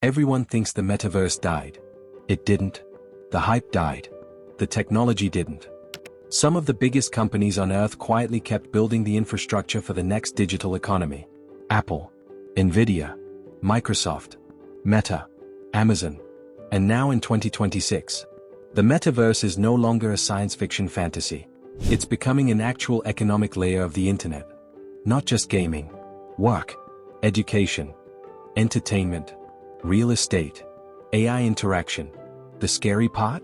Everyone thinks the metaverse died. It didn't. The hype died. The technology didn't. Some of the biggest companies on Earth quietly kept building the infrastructure for the next digital economy. Apple, Nvidia, Microsoft, Meta, Amazon. And now in 2026, the metaverse is no longer a science fiction fantasy. It's becoming an actual economic layer of the internet. Not just gaming, work, education, entertainment, real estate, AI interaction. The scary part?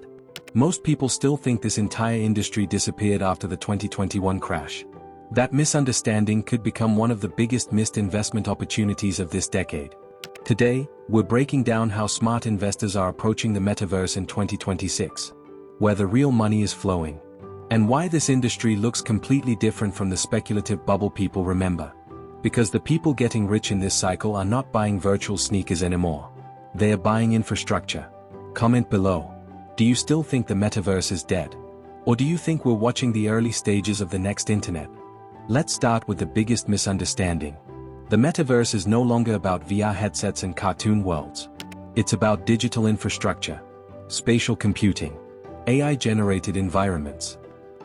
Most people still think this entire industry disappeared after the 2021 crash. That misunderstanding could become one of the biggest missed investment opportunities of this decade. Today, we're breaking down how smart investors are approaching the metaverse in 2026, where the real money is flowing, and why this industry looks completely different from the speculative bubble people remember. Because the people getting rich in this cycle are not buying virtual sneakers anymore. They are buying infrastructure. Comment below. Do you still think the metaverse is dead? Or do you think we're watching the early stages of the next internet? Let's start with the biggest misunderstanding. The metaverse is no longer about VR headsets and cartoon worlds. It's about digital infrastructure, spatial computing, AI-generated environments,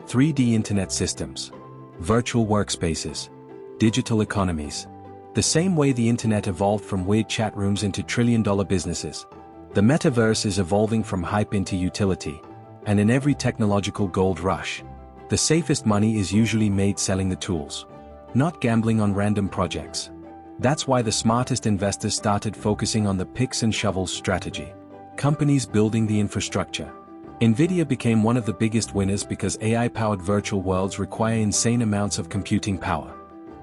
3D internet systems, virtual workspaces, digital economies. The same way the internet evolved from weird chat rooms into trillion-dollar businesses, the metaverse is evolving from hype into utility. And in every technological gold rush, the safest money is usually made selling the tools, not gambling on random projects. That's why the smartest investors started focusing on the picks and shovels strategy. Companies building the infrastructure. Nvidia became one of the biggest winners because AI-powered virtual worlds require insane amounts of computing power.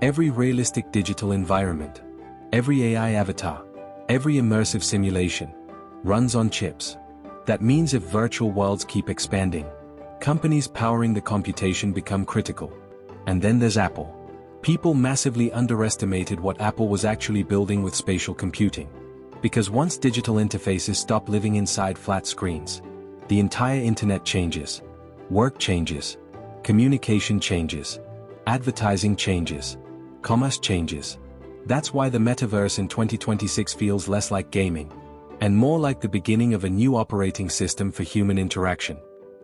Every realistic digital environment, every AI avatar, every immersive simulation, runs on chips. That means if virtual worlds keep expanding, companies powering the computation become critical. And then there's Apple. People massively underestimated what Apple was actually building with spatial computing. Because once digital interfaces stop living inside flat screens, the entire internet changes. Work changes. Communication changes. Advertising changes. Commerce changes. That's why the metaverse in 2026 feels less like gaming, and more like the beginning of a new operating system for human interaction.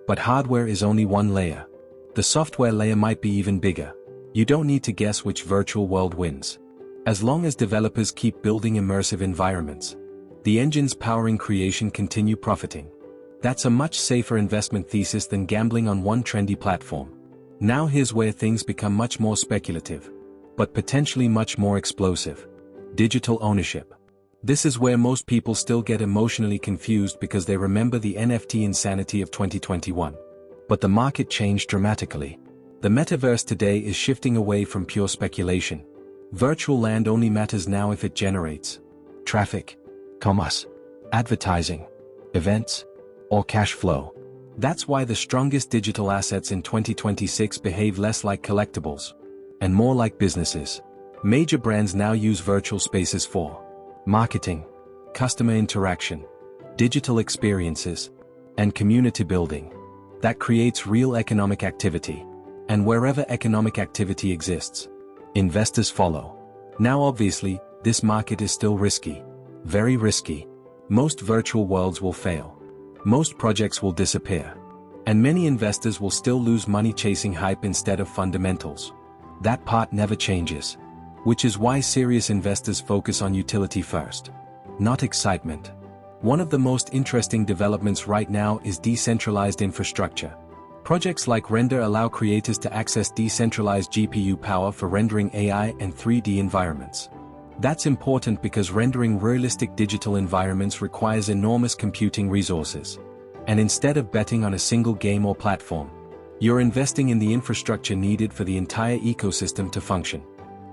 But hardware is only one layer. The software layer might be even bigger. You don't need to guess which virtual world wins. As long as developers keep building immersive environments, the engines powering creation continue profiting. That's a much safer investment thesis than gambling on one trendy platform. Now here's where things become much more speculative, but potentially much more explosive. Digital ownership. This is where most people still get emotionally confused because they remember the NFT insanity of 2021. But the market changed dramatically. The metaverse today is shifting away from pure speculation. Virtual land only matters now if it generates traffic, commerce, advertising, events, or cash flow. That's why the strongest digital assets in 2026 behave less like collectibles and more like businesses. Major brands now use virtual spaces for marketing, customer interaction, digital experiences, and community building. That creates real economic activity. And wherever economic activity exists, investors follow. Now obviously, this market is still risky. Very risky. Most virtual worlds will fail. Most projects will disappear. And many investors will still lose money chasing hype instead of fundamentals. That part never changes. Which is why serious investors focus on utility first, not excitement. One of the most interesting developments right now is decentralized infrastructure. Projects like Render allow creators to access decentralized GPU power for rendering AI and 3D environments. That's important because rendering realistic digital environments requires enormous computing resources. And instead of betting on a single game or platform, you're investing in the infrastructure needed for the entire ecosystem to function.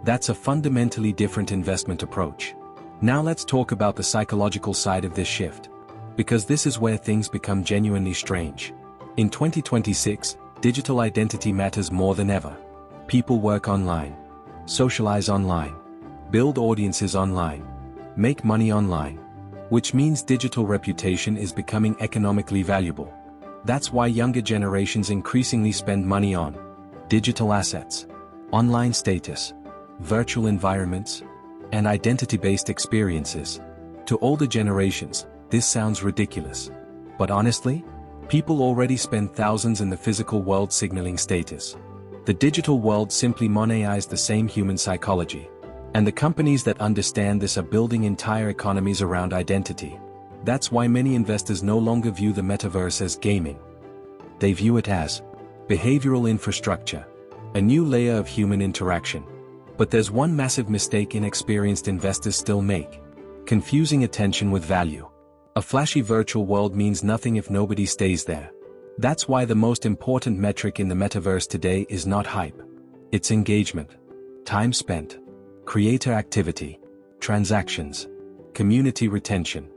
That's a fundamentally different investment approach. Now let's talk about the psychological side of this shift. Because this is where things become genuinely strange. In 2026, digital identity matters more than ever. People work online, socialize online, build audiences online, make money online, which means digital reputation is becoming economically valuable. That's why younger generations increasingly spend money on digital assets, online status, virtual environments, and identity-based experiences. To older generations, this sounds ridiculous. But honestly, people already spend thousands in the physical world signaling status. The digital world simply monetised the same human psychology. And the companies that understand this are building entire economies around identity. That's why many investors no longer view the metaverse as gaming. They view it as behavioral infrastructure, a new layer of human interaction. But there's one massive mistake inexperienced investors still make: confusing attention with value. A flashy virtual world means nothing if nobody stays there. That's why the most important metric in the metaverse today is not hype. It's engagement, time spent, creator activity, transactions, community retention,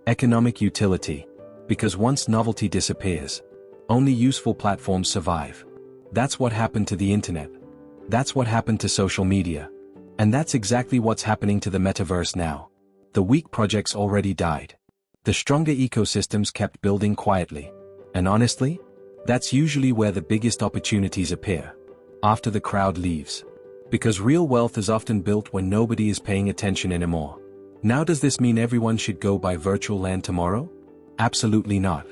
economic utility. Because once novelty disappears, only useful platforms survive. That's what happened to the internet. That's what happened to social media. And that's exactly what's happening to the metaverse now. The weak projects already died. The stronger ecosystems kept building quietly. And honestly, that's usually where the biggest opportunities appear. After the crowd leaves. Because real wealth is often built when nobody is paying attention anymore. Now, does this mean everyone should go buy virtual land tomorrow? Absolutely not.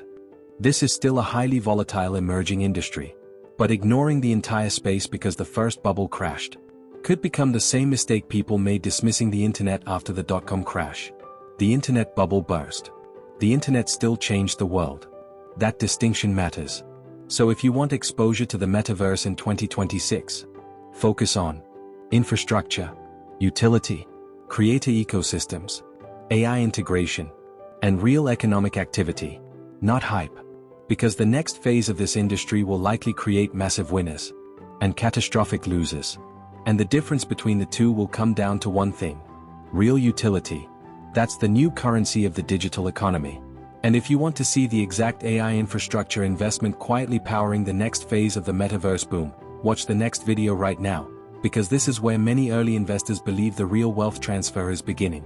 This is still a highly volatile emerging industry. But ignoring the entire space because the first bubble crashed could become the same mistake people made dismissing the internet after the dot-com crash. The internet bubble burst. The internet still changed the world. That distinction matters. So if you want exposure to the metaverse in 2026, focus on infrastructure, utility, creator ecosystems, AI integration, and real economic activity, not hype. Because the next phase of this industry will likely create massive winners and catastrophic losers. And the difference between the two will come down to one thing: real utility. That's the new currency of the digital economy. And if you want to see the exact AI infrastructure investment quietly powering the next phase of the metaverse boom, watch the next video right now, because this is where many early investors believe the real wealth transfer is beginning.